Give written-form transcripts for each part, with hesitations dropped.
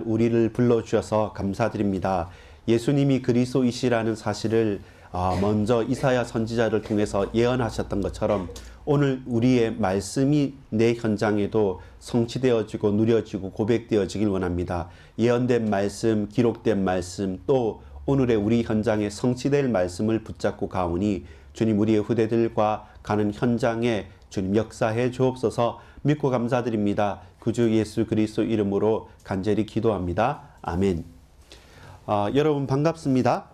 우리를 불러주셔서 감사드립니다. 예수님이 그리스도이시라는 사실을 먼저 이사야 선지자를 통해서 예언하셨던 것처럼 오늘 우리의 말씀이 내 현장에도 성취되어지고 누려지고 고백되어지길 원합니다. 예언된 말씀, 기록된 말씀, 또 오늘의 우리 현장에 성취될 말씀을 붙잡고 가오니 주님 우리의 후대들과 가는 현장에 주님 역사해 주옵소서. 믿고 감사드립니다. 구주 예수 그리스도 이름으로 간절히 기도합니다. 아멘. 여러분 반갑습니다.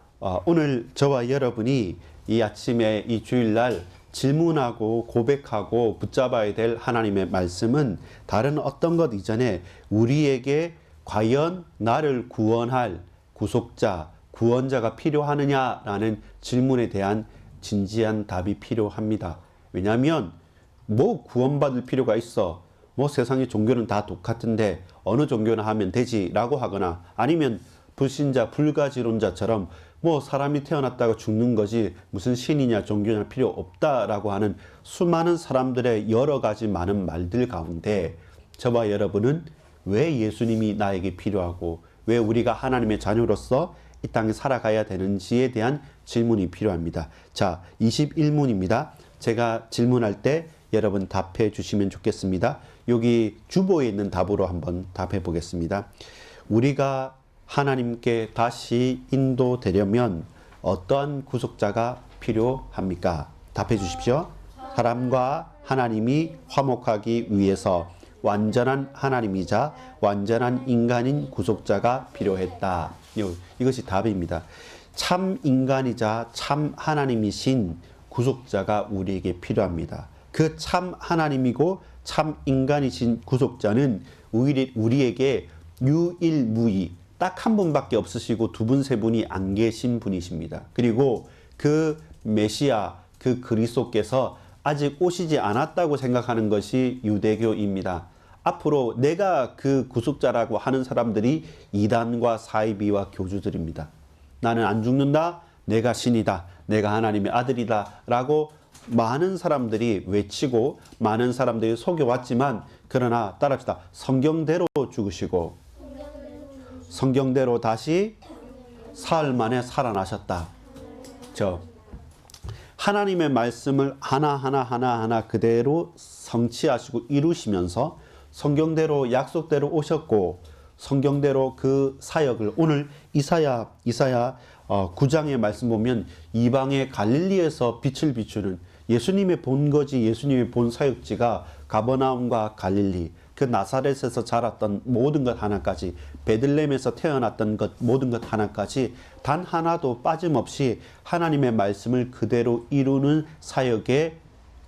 오늘 저와 여러분이 이 아침에 이 주일날 질문하고 고백하고 붙잡아야 될 하나님의 말씀은 다른 어떤 것 이전에 우리에게 과연 나를 구원할 구속자, 구원자가 필요하느냐라는 질문에 대한 진지한 답이 필요합니다. 왜냐하면 뭐 구원받을 필요가 있어? 뭐 세상의 종교는 다 똑같은데 어느 종교나 하면 되지라고 하거나 아니면 불신자, 불가지론자처럼 뭐 사람이 태어났다가 죽는 거지 무슨 신이냐 종교냐 필요 없다라고 하는 수많은 사람들의 여러 가지 많은 말들 가운데 저와 여러분은 왜 예수님이 나에게 필요하고 왜 우리가 하나님의 자녀로서 이 땅에 살아가야 되는지에 대한 질문이 필요합니다. 자, 21문입니다. 제가 질문할 때 여러분 답해 주시면 좋겠습니다. 여기 주보에 있는 답으로 한번 답해 보겠습니다. 우리가 하나님께 다시 인도되려면 어떠한 구속자가 필요합니까? 답해 주십시오. 사람과 하나님이 화목하기 위해서 완전한 하나님이자 완전한 인간인 구속자가 필요했다. 이것이 답입니다. 참 인간이자 참 하나님이신 구속자가 우리에게 필요합니다. 그 참 하나님이고 참 인간이신 구속자는 우리에게 유일무이 딱 한 분밖에 없으시고 두 분, 세 분이 안 계신 분이십니다. 그리고 그 메시아, 그 그리스도께서 아직 오시지 않았다고 생각하는 것이 유대교입니다. 앞으로 내가 그 구속자라고 하는 사람들이 이단과 사이비와 교주들입니다. 나는 안 죽는다. 내가 신이다. 내가 하나님의 아들이다. 라고 많은 사람들이 외치고 많은 사람들이 속여왔지만 그러나 따라합시다. 성경대로 죽으시고 성경대로 다시 사흘 만에 살아나셨다. 하나님의 말씀을 하나하나 그대로 성취하시고 이루시면서 성경대로 약속대로 오셨고 성경대로 그 사역을 오늘 이사야 9장의 말씀 보면 이방의 갈릴리에서 빛을 비추는 예수님의 본거지 예수님의 본 사역지가 가버나움과 갈릴리 그 나사렛에서 자랐던 모든 것 하나까지 베들레헴에서 태어났던 것 모든 것 하나까지 단 하나도 빠짐없이 하나님의 말씀을 그대로 이루는 사역의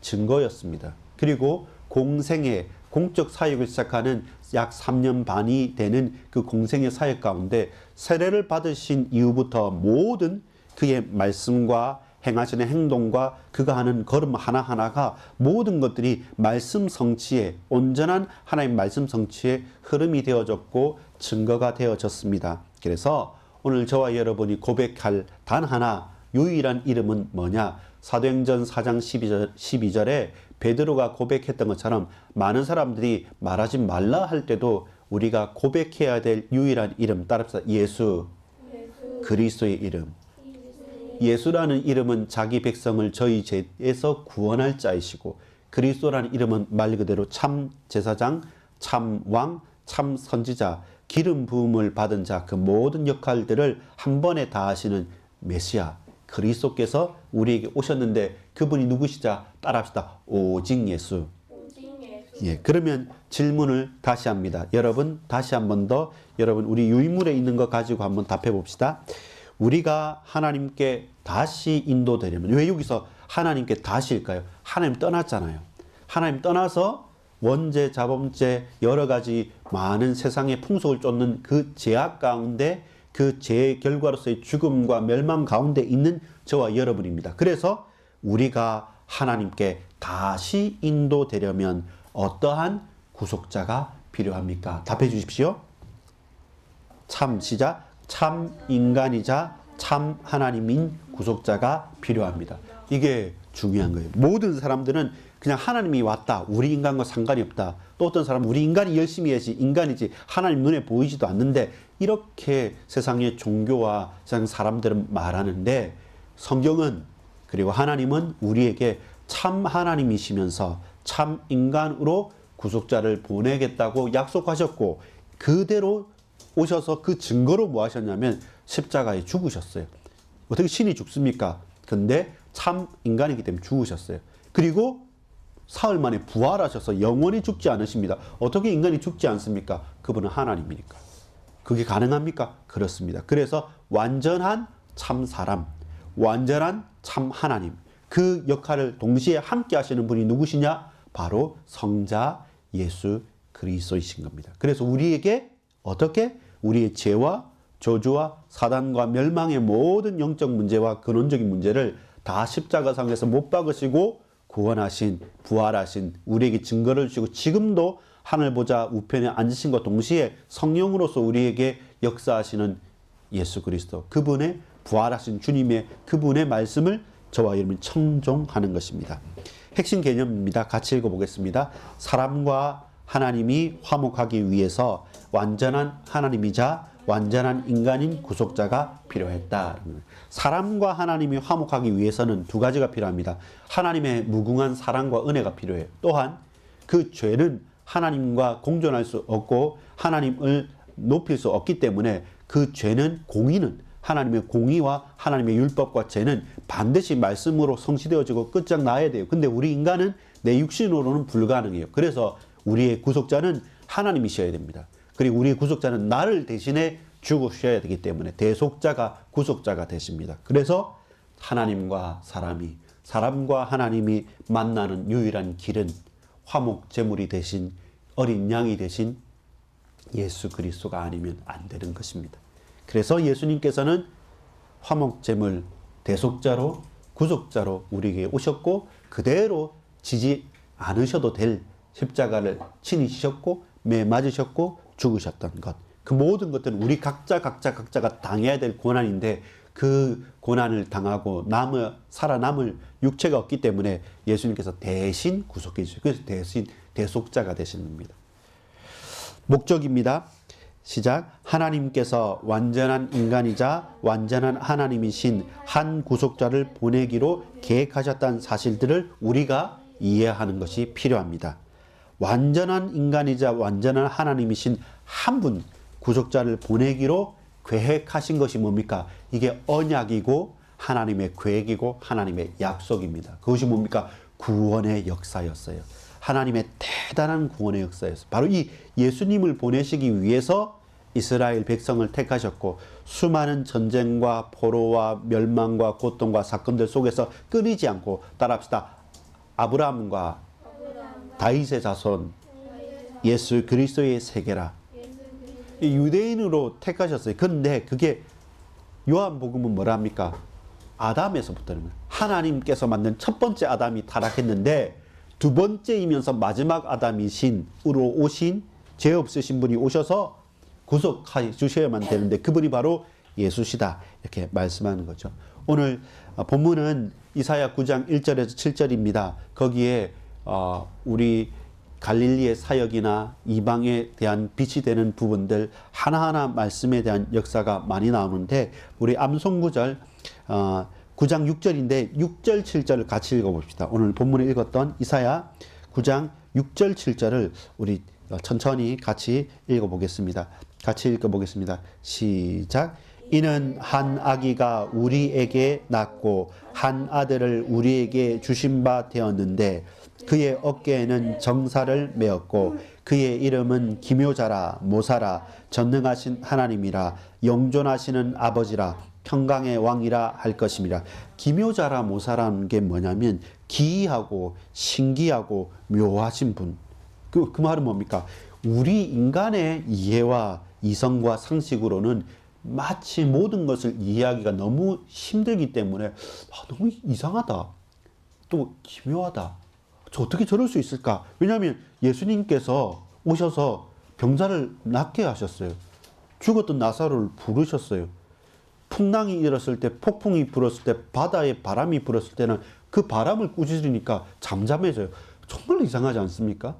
증거였습니다. 그리고 공생의 공적 사역을 시작하는 약 3년 반이 되는 그 공생의 사역 가운데 세례를 받으신 이후부터 모든 그의 말씀과 행하시는 행동과 그가 하는 걸음 하나하나가 모든 것들이 말씀 성취의 온전한 하나님 말씀 성취의 흐름이 되어졌고 증거가 되어졌습니다. 그래서 오늘 저와 여러분이 고백할 단 하나 유일한 이름은 뭐냐? 사도행전 4장 12절에 베드로가 고백했던 것처럼 많은 사람들이 말하지 말라 할 때도 우리가 고백해야 될 유일한 이름 따라합시다. 예수. 그리스도의 이름. 예수라는 이름은 자기 백성을 저희 죄에서 구원할 자이시고 그리스도라는 이름은 말 그대로 참 제사장, 참 왕, 참 선지자, 기름 부음을 받은 자 그 모든 역할들을 한 번에 다 하시는 메시아 그리스도께서 우리에게 오셨는데 그분이 누구시자 따라합시다. 오직 예수. 예, 그러면 질문을 다시 합니다. 여러분 다시 한 번 더 여러분 우리 유인물에 있는 거 가지고 한번 답해 봅시다. 우리가 하나님께 다시 인도되려면 왜 여기서 하나님께 다시일까요? 하나님 떠났잖아요. 하나님 떠나서 원죄, 자범죄 여러 가지 많은 세상의 풍속을 쫓는 그 죄악 가운데 그 죄의 결과로서의 죽음과 멸망 가운데 있는 저와 여러분입니다. 그래서 우리가 하나님께 다시 인도되려면 어떠한 구속자가 필요합니까? 답해 주십시오. 시작. 참 인간이자 참 하나님인 구속자가 필요합니다. 이게 중요한 거예요. 모든 사람들은 그냥 하나님이 왔다. 우리 인간과 상관이 없다. 또 어떤 사람은 우리 인간이 열심히 해야지 인간이지 하나님 눈에 보이지도 않는데 이렇게 세상의 종교와 세상 사람들은 말하는데 성경은 그리고 하나님은 우리에게 참 하나님이시면서 참 인간으로 구속자를 보내겠다고 약속하셨고 그대로 오셔서 그 증거로 뭐 하셨냐면 십자가에 죽으셨어요. 어떻게 신이 죽습니까? 근데 참 인간이기 때문에 죽으셨어요. 그리고 사흘 만에 부활하셔서 영원히 죽지 않으십니다. 어떻게 인간이 죽지 않습니까? 그분은 하나님이니까. 그게 가능합니까? 그렇습니다. 그래서 완전한 참 사람, 완전한 참 하나님, 그 역할을 동시에 함께 하시는 분이 누구시냐? 바로 성자 예수 그리스도이신 겁니다. 그래서 우리에게 어떻게 우리의 죄와 저주와 사단과 멸망의 모든 영적 문제와 근원적인 문제를 다 십자가상에서 못 박으시고 구원하신, 부활하신, 우리에게 증거를 주시고 지금도 하늘 보좌 우편에 앉으신 것 동시에 성령으로서 우리에게 역사하시는 예수 그리스도, 그분의 부활하신 주님의 그분의 말씀을 저와 여러분이 청종하는 것입니다. 핵심 개념입니다. 같이 읽어보겠습니다. 사람과 하나님이 화목하기 위해서 완전한 하나님이자 완전한 인간인 구속자가 필요했다. 사람과 하나님이 화목하기 위해서는 두 가지가 필요합니다. 하나님의 무궁한 사랑과 은혜가 필요해요. 또한 그 죄는 하나님과 공존할 수 없고 하나님을 높일 수 없기 때문에 그 죄는 공의는 하나님의 공의와 하나님의 율법과 죄는 반드시 말씀으로 성취되어지고 끝장나야 돼요. 근데 우리 인간은 내 육신으로는 불가능해요. 그래서 우리의 구속자는 하나님이셔야 됩니다. 그리고 우리의 구속자는 나를 대신해 죽으셔야 되기 때문에 대속자가 구속자가 되십니다. 그래서 하나님과 사람이, 사람과 하나님이 만나는 유일한 길은 화목 제물이 되신 어린 양이 되신 예수 그리스도가 아니면 안 되는 것입니다. 그래서 예수님께서는 화목 제물 대속자로 구속자로 우리에게 오셨고 그대로 지지 않으셔도 될 십자가를 친히 지셨고 매 맞으셨고 죽으셨던 것, 그 모든 것들은 우리 각자가 당해야 될 고난인데 그 고난을 당하고 살아남을 육체가 없기 때문에 예수님께서 대신 구속해 주시고 그래서 대신 대속자가 되시는 겁니다. 목적입니다. 시작. 하나님께서 완전한 인간이자 완전한 하나님이신 한 구속자를 보내기로 계획하셨다는 사실들을 우리가 이해하는 것이 필요합니다. 완전한 인간이자 완전한 하나님이신 한 분 구속자를 보내기로 계획하신 것이 뭡니까? 이게 언약이고 하나님의 계획이고 하나님의 약속입니다. 그것이 뭡니까? 구원의 역사였어요. 하나님의 대단한 구원의 역사였어요. 바로 이 예수님을 보내시기 위해서 이스라엘 백성을 택하셨고 수많은 전쟁과 포로와 멸망과 고통과 사건들 속에서 끊이지 않고 따라합시다. 아브라함과 다윗의 자손 예수 그리스도의 세계라. 유대인으로 택하셨어요. 그런데 그게 요한복음은 뭐라 합니까? 아담에서부터는 하나님께서 만든 첫 번째 아담이 타락했는데 두 번째이면서 마지막 아담이신으로 오신 죄 없으신 분이 오셔서 구속해 주셔야만 되는데 그분이 바로 예수시다 이렇게 말씀하는 거죠. 오늘 본문은 이사야 9장 1절에서 7절입니다. 거기에 우리 갈릴리의 사역이나 이방에 대한 빛이 되는 부분들 하나하나 말씀에 대한 역사가 많이 나오는데 우리 암송구절 9장 6절인데 6절 7절을 같이 읽어봅시다. 오늘 본문에 읽었던 이사야 9장 6절 7절을 우리 천천히 같이 읽어보겠습니다. 같이 읽어보겠습니다. 시작. 이는 한 아기가 우리에게 낳고 한 아들을 우리에게 주신 바 되었는데 그의 어깨에는 정사를 메었고 그의 이름은 기묘자라 모사라 전능하신 하나님이라 영존하시는 아버지라 평강의 왕이라 할 것입니다. 기묘자라 모사라는 게 뭐냐면 기이하고 신기하고 묘하신 분. 그 말은 뭡니까? 우리 인간의 이해와 이성과 상식으로는 마치 모든 것을 이해하기가 너무 힘들기 때문에 너무 이상하다. 또 기묘하다. 저 어떻게 저럴 수 있을까? 왜냐하면 예수님께서 오셔서 병자를 낫게 하셨어요. 죽었던 나사로를 부르셨어요. 풍랑이 일었을 때, 폭풍이 불었을 때, 바다에 바람이 불었을 때는 그 바람을 꾸짖으니까 잠잠해져요. 정말로 이상하지 않습니까?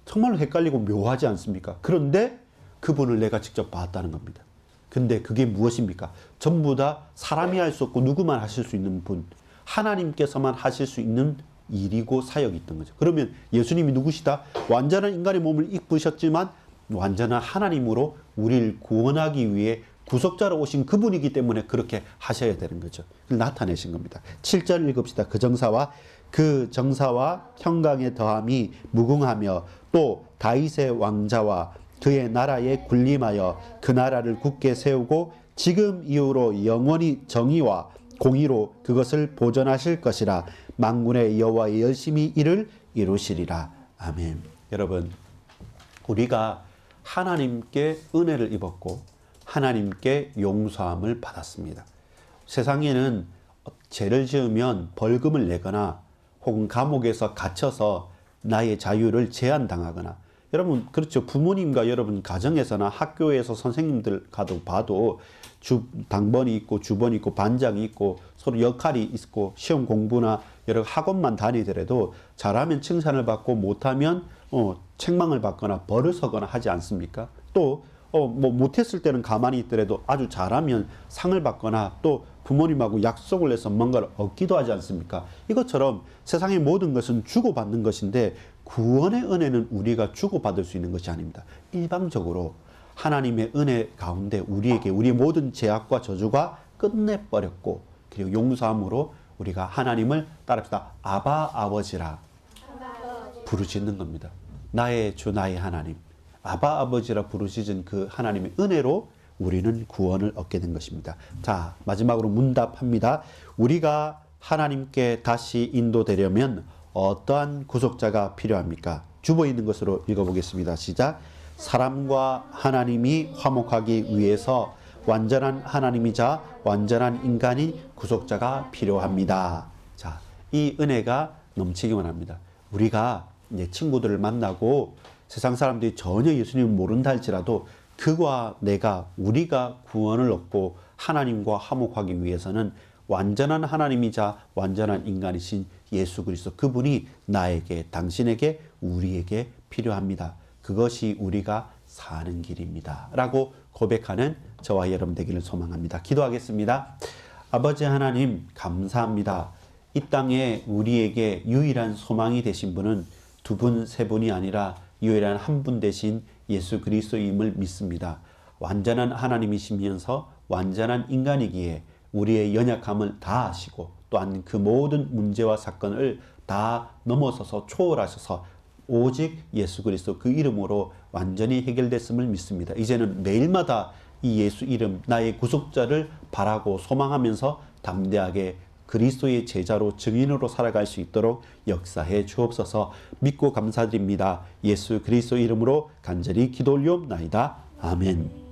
정말로 헷갈리고 묘하지 않습니까? 그런데 그분을 내가 직접 봤다는 겁니다. 근데 그게 무엇입니까? 전부 다 사람이 할 수 없고 누구만 하실 수 있는 분, 하나님께서만 하실 수 있는 일이고 사역이 있던 거죠. 그러면 예수님이 누구시다? 완전한 인간의 몸을 입으셨지만 완전한 하나님으로 우리를 구원하기 위해 구속자로 오신 그분이기 때문에 그렇게 하셔야 되는 거죠. 그걸 나타내신 겁니다. 7절 읽읍시다. 그 정사와 평강의 더함이 무궁하며 또 다윗의 왕자와 그의 나라에 군림하여 그 나라를 굳게 세우고 지금 이후로 영원히 정의와 공의로 그것을 보존하실 것이라. 만군의 여호와의 열심히 이를 이루시리라. 아멘. 여러분, 우리가 하나님께 은혜를 입었고 하나님께 용서함을 받았습니다. 세상에는 죄를 지으면 벌금을 내거나 혹은 감옥에서 갇혀서 나의 자유를 제한당하거나, 여러분 그렇죠. 부모님과 여러분 가정에서나 학교에서 선생님들 가도 봐도 당번이 있고 주번이 있고 반장이 있고 서로 역할이 있고 시험 공부나 여러 학원만 다니더라도 잘하면 칭찬을 받고 못하면 책망을 받거나 벌을 서거나 하지 않습니까? 또 못했을 때는 가만히 있더라도 아주 잘하면 상을 받거나 또 부모님하고 약속을 해서 뭔가를 얻기도 하지 않습니까? 이것처럼 세상의 모든 것은 주고받는 것인데 구원의 은혜는 우리가 주고받을 수 있는 것이 아닙니다. 일방적으로 하나님의 은혜 가운데 우리에게 우리의 모든 죄악과 저주가 끝내버렸고, 그리고 용서함으로 우리가 하나님을 따릅시다. 아바 아버지라 부르짖는 겁니다. 나의 주 나의 하나님, 아바 아버지라 부르짖은 그 하나님의 은혜로 우리는 구원을 얻게 된 것입니다. 자, 마지막으로 문답합니다. 우리가 하나님께 다시 인도되려면 어떠한 구속자가 필요합니까? 주보 있는 것으로 읽어보겠습니다. 시작. 사람과 하나님이 화목하기 위해서 완전한 하나님이자 완전한 인간인 구속자가 필요합니다. 자, 이 은혜가 넘치기 원합니다. 우리가 이제 친구들을 만나고 세상 사람들이 전혀 예수님을 모른다 할지라도 그와 우리가 구원을 얻고 하나님과 화목하기 위해서는 완전한 하나님이자 완전한 인간이신 예수 그리스도, 그분이 나에게, 당신에게, 우리에게 필요합니다. 그것이 우리가 사는 길입니다. 라고 고백하는 저와 여러분 되기를 소망합니다. 기도하겠습니다. 아버지 하나님, 감사합니다. 이 땅에 우리에게 유일한 소망이 되신 분은 두 분, 세 분이 아니라 유일한 한 분 되신 예수 그리스도임을 믿습니다. 완전한 하나님이시면서 완전한 인간이기에 우리의 연약함을 다 아시고 또한 그 모든 문제와 사건을 다 넘어서서 초월하셔서 오직 예수 그리스도 그 이름으로 완전히 해결됐음을 믿습니다. 이제는 매일마다 이 예수 이름, 나의 구속자를 바라고 소망하면서 담대하게 그리스도의 제자로 증인으로 살아갈 수 있도록 역사해 주옵소서. 믿고 감사드립니다. 예수 그리스도 이름으로 간절히 기도 올리옵나이다. 아멘.